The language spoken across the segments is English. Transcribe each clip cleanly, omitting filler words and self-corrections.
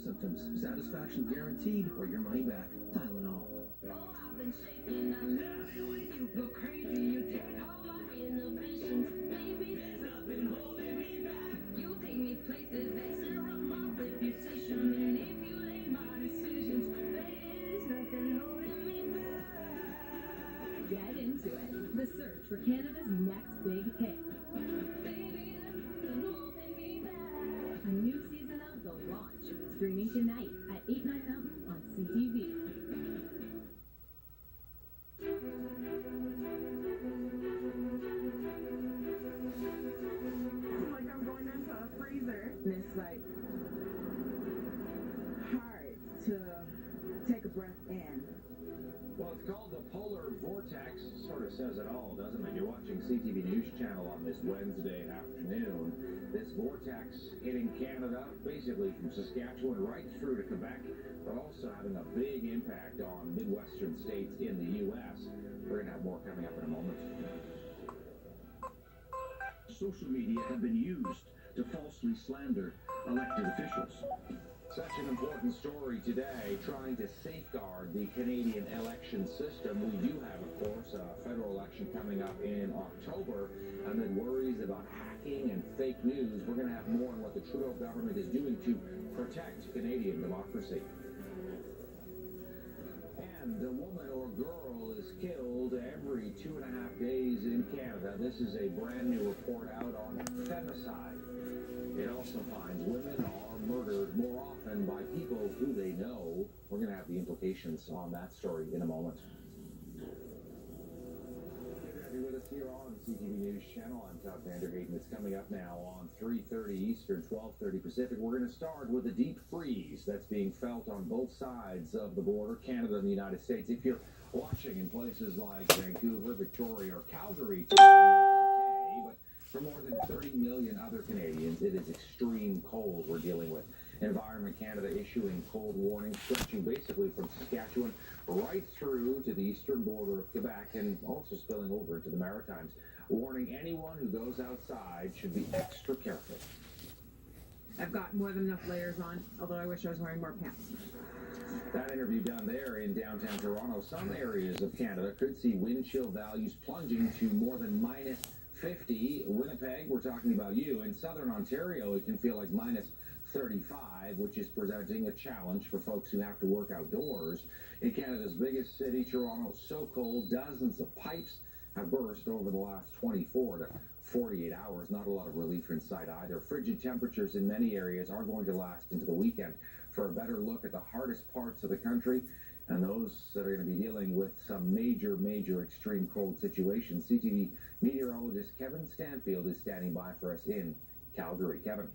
Symptoms. Satisfaction guaranteed or your money back. Tylenol. Oh, I've been shaking. I love it when you go crazy. You take all my inhibitions. Baby, there's nothing holding me back. You take me places that stir up my reputation. Manipulate my decisions. Baby, there's nothing holding me back. Get into it. The search for Canada's next big hit. Baby, there's nothing holding me back. A new season of The Launch. Streaming tonight at 8, 9 Mountain on CTV. It's like I'm going into a freezer. And it's like hard to take a breath in. Well, it's called the polar vortex. Sort of says it all, doesn't it? You're watching CTV News Channel on this Wednesday afternoon. This vortex hitting Canada, basically from Saskatchewan right through to Quebec, but also having a big impact on Midwestern states in the U.S. We're going to have more coming up in a moment. Social media have been used to falsely slander elected officials. Such an important story today, trying to safeguard the Canadian election system. We do have, of course, a federal election coming up in October, amid worries about hacking and fake news. We're going to have more on what the Trudeau government is doing to protect Canadian democracy. And a woman or girl is killed every 2.5 days in Canada. This is a brand new report out on femicide. It also finds women are murdered more often by people who they know. We're going to have the implications on that story in a moment. Good to have you with us here on CTV News Channel. I'm Todd Vanderhaden. It's coming up now on 3:30 Eastern, 12:30 Pacific. We're going to start with a deep freeze that's being felt on both sides of the border, Canada and the United States. If you're watching in places like Vancouver, Victoria, or Calgary, you're okay, but for more than 30 million other Canadians, it is extreme cold we're dealing with. Environment Canada issuing cold warnings stretching basically from Saskatchewan right through to the eastern border of Quebec and also spilling over into the Maritimes, warning anyone who goes outside should be extra careful. I've got more than enough layers on, although I wish I was wearing more pants. That interview done there in downtown Toronto, some areas of Canada could see wind chill values plunging to more than minus 50. Winnipeg, we're talking about you. In southern Ontario, it can feel like minus 35, which is presenting a challenge for folks who have to work outdoors. In Canada's biggest city, Toronto, so cold, dozens of pipes have burst over the last 24 to 48 hours. Not a lot of relief in sight either. Frigid temperatures in many areas are going to last into the weekend. For a better look at the hardest parts of the country and those that are going to be dealing with some major extreme cold situations, CTV meteorologist Kevin Stanfield is standing by for us in Calgary. Kevin.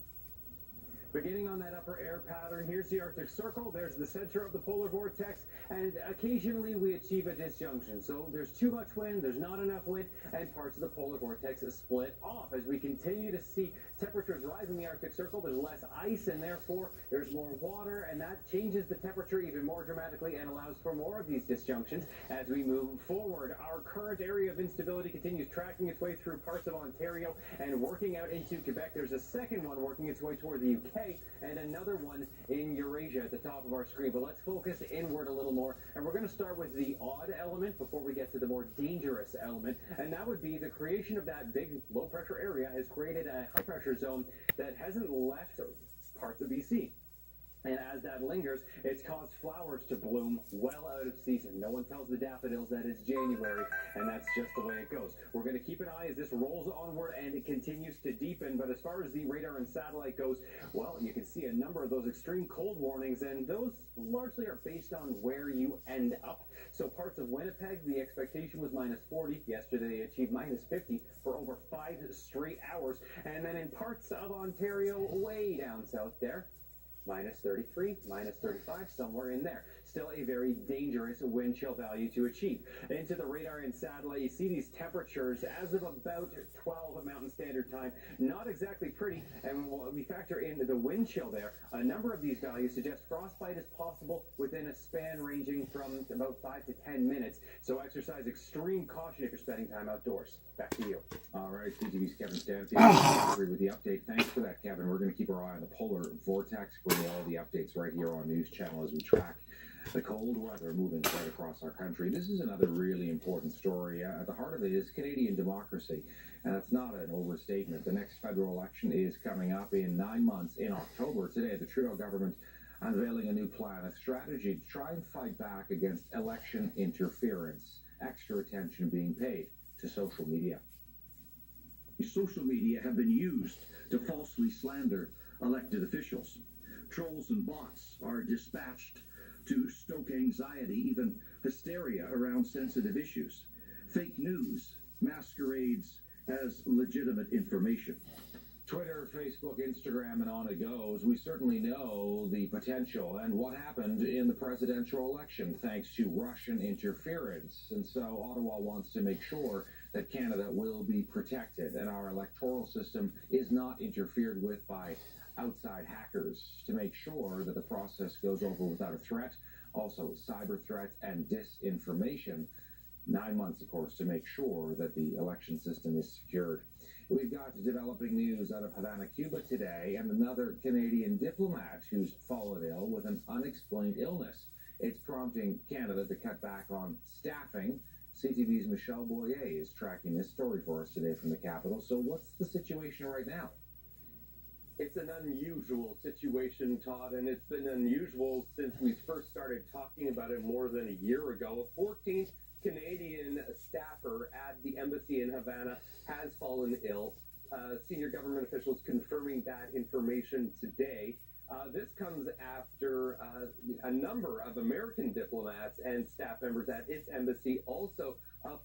Beginning on that upper air pattern, here's the Arctic Circle, there's the center of the polar vortex, and occasionally we achieve a disjunction. So there's too much wind, there's not enough wind, and parts of the polar vortex split off. As we continue to see temperatures rise in the Arctic Circle, there's less ice, and therefore there's more water, and that changes the temperature even more dramatically and allows for more of these disjunctions as we move forward. Our current area of instability continues tracking its way through parts of Ontario and working out into Quebec. There's a second one working its way toward the UK, and another one in Eurasia at the top of our screen. But let's focus inward a little more, and we're going to start with the odd element before we get to the more dangerous element, and that would be the creation of that big low pressure area has created a high pressure zone that hasn't left parts of BC. And as that lingers, it's caused flowers to bloom well out of season. No one tells the daffodils that it's January, and that's just the way it goes. We're going to keep an eye as this rolls onward and it continues to deepen. But as far as the radar and satellite goes, well, you can see a number of those extreme cold warnings, and those largely are based on where you end up. So parts of Winnipeg, the expectation was minus 40. Yesterday, they achieved minus 50 for over 5 straight hours. And then in parts of Ontario, way down south there, minus 33, minus 35, somewhere in there. Still a very dangerous wind chill value to achieve. Into the radar and satellite, you see these temperatures as of about 12 Mountain Standard Time. Not exactly pretty, and when we factor in the wind chill there, a number of these values suggest frostbite is possible within a span ranging from about 5 to 10 minutes. So exercise extreme caution if you're spending time outdoors. Back to you. All right, CTV's Kevin Stanfield with the update. Thanks for that, Kevin. We're going to keep our eye on the polar vortex. bringing you all the updates right here on News Channel as we track the cold weather moving right across our country. This is another really important story. At the heart of it is Canadian democracy, and that's not an overstatement. The next federal election is coming up in 9 months in October. Today, the Trudeau government unveiling a new plan, a strategy to try and fight back against election interference. Extra attention being paid to social media. Social media have been used to falsely slander elected officials. Trolls and bots are dispatched to stoke anxiety, even hysteria around sensitive issues. Fake news masquerades as legitimate information. Twitter, Facebook, Instagram, and on it goes. We certainly know the potential and what happened in the presidential election thanks to Russian interference. And so Ottawa wants to make sure that Canada will be protected and our electoral system is not interfered with by outside hackers, to make sure that the process goes over without a threat. Also, cyber threats and disinformation. 9 months, of course, to make sure that the election system is secured. We've got developing news out of Havana, Cuba today, and another Canadian diplomat who's fallen ill with an unexplained illness. It's prompting Canada to cut back on staffing. CTV's Michelle Boyer is tracking this story for us today from the capital. So what's the situation right now? It's an unusual situation, Todd, and it's been unusual since we first started talking about it more than a year ago. A 14th Canadian staffer at the embassy in Havana has fallen ill. Senior government officials confirming that information today. This comes after a number of American diplomats and staff members at its embassy also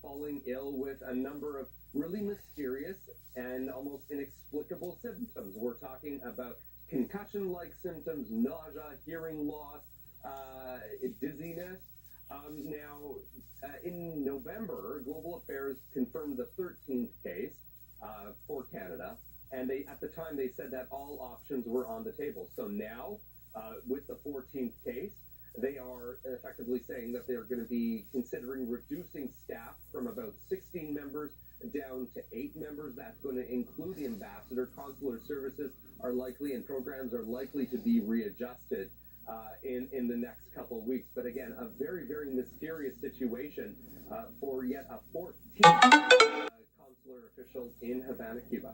falling ill with a number of really mysterious and almost inexplicable symptoms. We're talking about concussion-like symptoms, nausea, hearing loss, dizziness. In November, Global Affairs confirmed the 13th case for Canada, and at the time they said that all options were on the table. So now, with the 14th case, they are effectively saying that they're going to be considering reducing staff from about 16 members down to 8 members. That's going to include the ambassador. Consular services are likely, and programs are likely to be readjusted in the next couple of weeks. But again, a very, very mysterious situation for yet a 14th consular official in Havana, Cuba.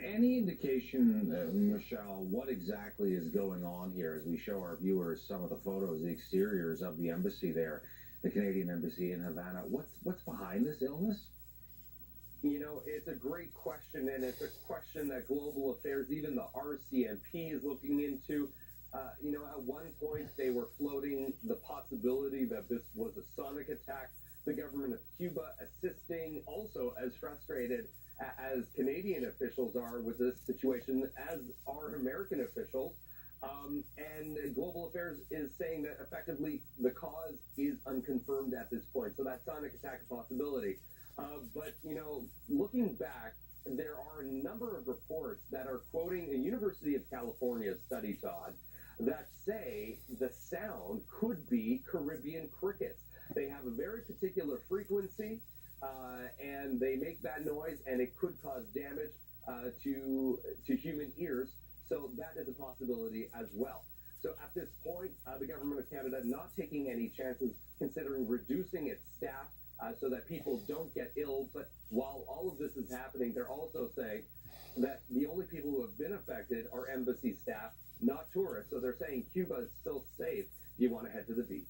Any indication, Michelle, what exactly is going on here as we show our viewers some of the photos, the exteriors of the embassy there, the Canadian embassy in Havana? What's behind this illness? You know, it's a great question, and it's a question that Global Affairs, even the RCMP, is looking into. At one point, they were floating the possibility that this was a sonic attack. The government of Cuba assisting, also as frustrated as Canadian officials are with this situation, as are American officials. And Global Affairs is saying that effectively the cause is unconfirmed at this point. So that sonic attack possibility. But looking back, there are a number of reports that are quoting a University of California study, Todd, that say the sound could be Caribbean crickets. They have a very particular frequency, and they make that noise, and it could cause damage to human ears. So that is a possibility as well. So at this point, the government of Canada not taking any chances, considering reducing its staff so that people don't get ill. But while all of this is happening, they're also saying that the only people who have been affected are embassy staff, not tourists. So they're saying Cuba is still safe if you want to head to the beach.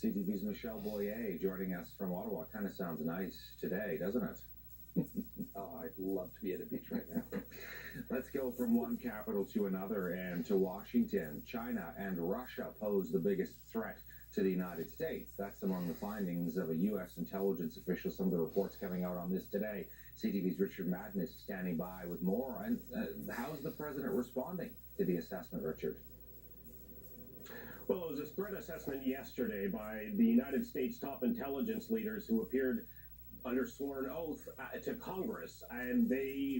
CTV's Michelle Boyer joining us from Ottawa. Kind of sounds nice today, doesn't it? Oh, I'd love to be at a beach right now. Let's go from one capital to another and to Washington. China and Russia pose the biggest threat to the United States. That's among the findings of a U.S. intelligence official. Some of the reports coming out on this today. CTV's Richard Madden is standing by with more. And how's the president responding to the assessment, Richard? Well, it was a threat assessment yesterday by the United States top intelligence leaders who appeared under sworn oath to Congress, and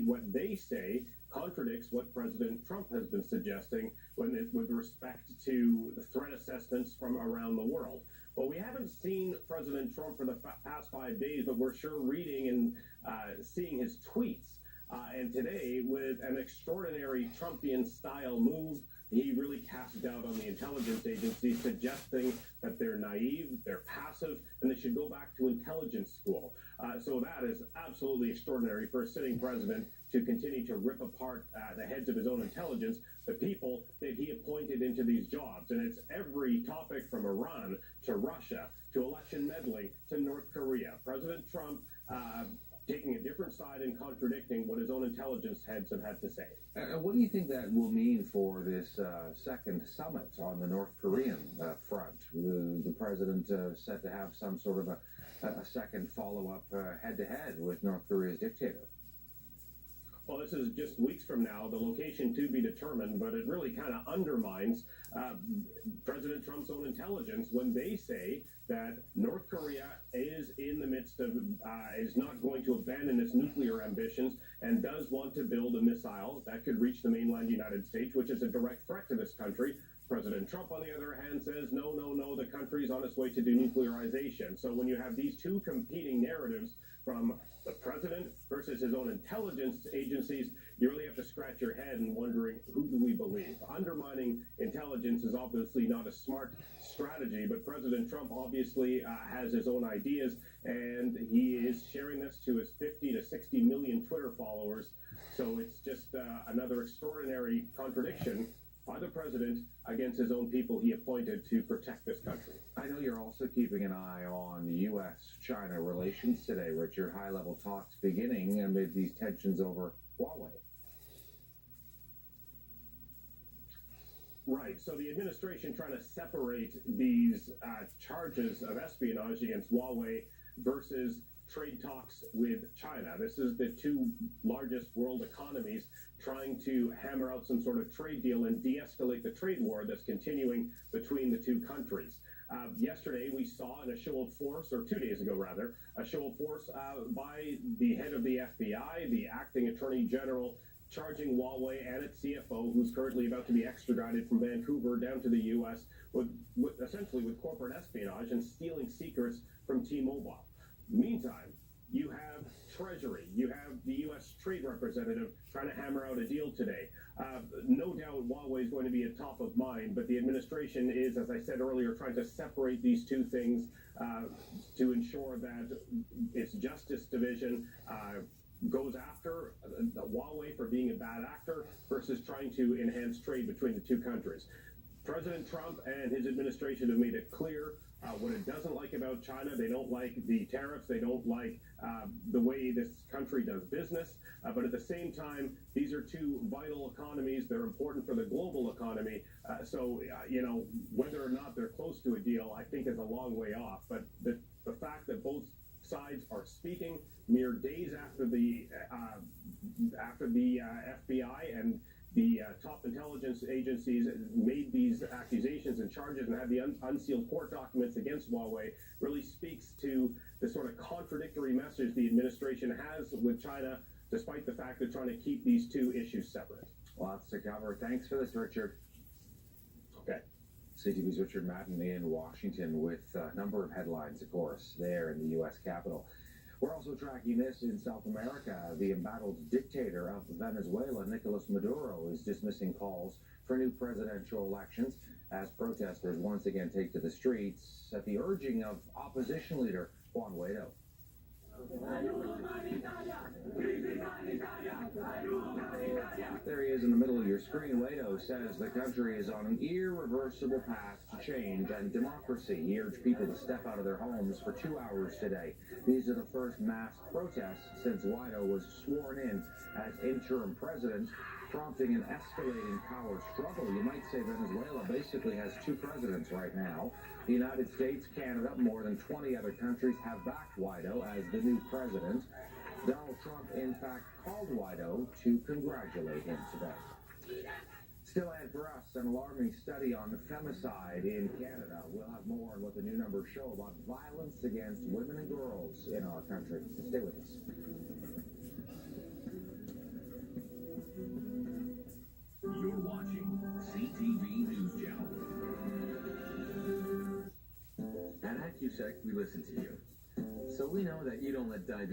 what they say contradicts what President Trump has been suggesting with respect to the threat assessments from around the world. Well, we haven't seen President Trump for the past 5 days, but we're sure reading and seeing his tweets. And today, with an extraordinary Trumpian-style move, he really cast doubt on the intelligence agencies, suggesting that they're naive, they're passive, and they should go back to intelligence school. So that is absolutely extraordinary for a sitting president to continue to rip apart the heads of his own intelligence, the people that he appointed into these jobs. And it's every topic from Iran to Russia to election meddling to North Korea. President Trump taking a different side and contradicting what his own intelligence heads have had to say. What do you think that will mean for this second summit on the North Korean front? The president set to have some sort of a second follow-up head-to-head with North Korea's dictator. Well, this is just weeks from now, the location to be determined, but it really kind of undermines President Trump's own intelligence when they say that North Korea is in the midst of, is not going to abandon its nuclear ambitions and does want to build a missile that could reach the mainland United States, which is a direct threat to this country. President Trump, on the other hand, says, no, the country's on its way to denuclearization. So when you have these two competing narratives from the president versus his own intelligence agencies, you really have to scratch your head and wondering, who do we believe? Undermining intelligence is obviously not a smart strategy, but President Trump obviously has his own ideas, and he is sharing this to his 50 to 60 million Twitter followers. So it's just another extraordinary contradiction by the president against his own people he appointed to protect this country. I know you're also keeping an eye on U.S.-China relations today, Richard. High-level talks beginning amid these tensions over Huawei. Right. So the administration trying to separate these charges of espionage against Huawei versus trade talks with China. This is the two largest world economies trying to hammer out some sort of trade deal and de-escalate the trade war that's continuing between the two countries. Yesterday, we saw in a show of force, or 2 days ago rather, a show of force by the head of the FBI, the acting attorney general, charging Huawei and its CFO, who's currently about to be extradited from Vancouver down to the U.S., essentially with corporate espionage and stealing secrets from T-Mobile. Meantime, you have Treasury, you have the U.S. Trade Representative trying to hammer out a deal today. No doubt Huawei is going to be at top of mind, but the administration is, as I said earlier, trying to separate these two things to ensure that its Justice Division goes after Huawei for being a bad actor versus trying to enhance trade between the two countries. President Trump and his administration have made it clear what it doesn't like about China. They don't like the tariffs. They don't like the way this country does business. But at the same time, these are two vital economies. They're important for the global economy. So, whether or not they're close to a deal, I think is a long way off. But the fact that both sides are speaking mere days after the FBI and the top intelligence agencies made these accusations and charges and had the unsealed court documents against Huawei really speaks to the sort of contradictory message the administration has with China, despite the fact they're trying to keep these two issues separate. Lots to cover. Thanks for this, Richard. Okay. CTV's Richard Madden in Washington with a number of headlines, of course, there in the U.S. Capitol. We're also tracking this in South America. The embattled dictator of Venezuela, Nicolas Maduro, is dismissing calls for new presidential elections as protesters once again take to the streets at the urging of opposition leader Juan Guaido. There he is in the middle of your screen. Guaido says the country is on an irreversible path to change and democracy. He urged people to step out of their homes for 2 hours today. These are the first mass protests since Guaido was sworn in as interim president, prompting an escalating power struggle. You might say Venezuela basically has two presidents right now. The United States, Canada, more than 20 other countries have backed Guaido as the new president. Donald Trump, in fact, called Guaido to congratulate him today. Still ahead for us, an alarming study on femicide in Canada. We'll have more on what the new numbers show about violence against women and girls in our country. Stay with us. You're watching CTV News Channel. At AccuSec, we listen to you. So we know that you don't let diabetes